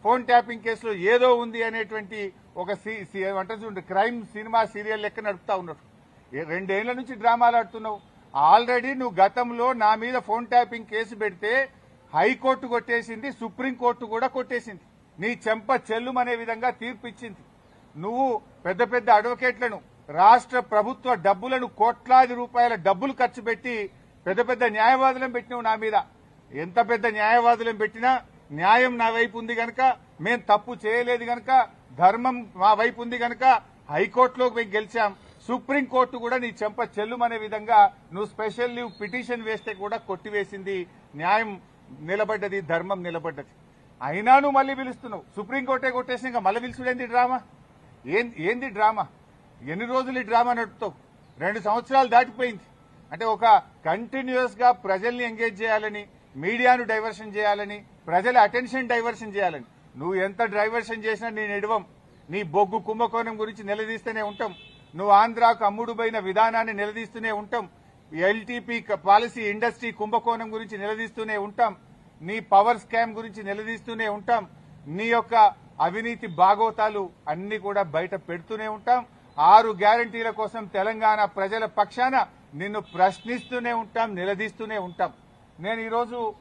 Phone tapping కేసులో ఏదో ఉంది అనేటువంటి ఒక క్రైమ్ సినిమా సీరియల్ లెక్క నడుపుతా ఉన్నారు. 2 ఏళ్ల నుంచి డ్రామాలు ఆడుతున్నావు. ఆల్రెడీ నువ్వు గతంలో నా మీద ఫోన్ ట్యాపింగ్ కేసు పెడితే హైకోర్టు కొట్టేసింది, సుప్రీంకోర్టు కూడా కొట్టేసింది. నీ చెంప చెల్లుమనే విధంగా తీర్పు ఇచ్చింది. నువ్వు పెద్ద పెద్ద అడ్వకేట్లను, రాష్ట్ర ప్రభుత్వ డబ్బులను, కోట్లాది రూపాయల డబ్బులు ఖర్చు పెట్టి పెద్ద పెద్ద న్యాయవాదులను పెట్టినావు నా మీద. ఎంత పెద్ద న్యాయవాదులను పెట్టినా న్యాయం నా వైపు ఉంది గనక, మేం తప్పు చేయలేదు గనక, ధర్మం మా వైపు ఉంది గనక హైకోర్టులోకి మేము గెలిచాం. సుప్రీంకోర్టు కూడా నీ చెంప చెల్లుమనే విధంగా నువ్వు స్పెషల్ లీవ్ పిటిషన్ వేస్తే కూడా కొట్టివేసింది. న్యాయం నిలబడ్డది, ధర్మం నిలబడ్డది. అయినా నువ్వు మళ్లీ పిలుస్తున్నావు. సుప్రీంకోర్టే కొట్టేసి ఇంకా మళ్ళీ పిలుచుడేంది డ్రామా? ఏంది డ్రామా? ఎన్ని రోజులు ఈ డ్రామా నడుపుతావు? 2 సంవత్సరాలు దాటిపోయింది. అంటే ఒక కంటిన్యూస్ గా ప్రజల్ని ఎంగేజ్ చేయాలని, మీడియాను డైవర్షన్ చేయాలని, ప్రజల అటెన్షన్ డైవర్షన్ చేయాలని నువ్వు ఎంత డైవర్షన్ చేసినా నేను ఎడవం. నీ బొగ్గు కుంభకోణం గురించి నిలదీస్తూనే ఉంటాం. నువ్వు ఆంధ్రాకు అమ్ముడుపోయిన విధానాన్ని నిలదీస్తూనే ఉంటాం. ఎల్టీపీ పాలసీ ఇండస్ట్రీ కుంభకోణం గురించి నిలదీస్తూనే ఉంటాం. నీ పవర్ స్కామ్ గురించి నిలదీస్తూనే ఉంటాం. నీ యొక్క అవినీతి బాగోతాలు అన్ని కూడా బయట పెడుతూనే ఉంటాం. 6 గ్యారంటీల కోసం తెలంగాణ ప్రజల పక్షాన నిన్ను ప్రశ్నిస్తూనే ఉంటాం, నిలదీస్తూనే ఉంటాం. నేను ఈరోజు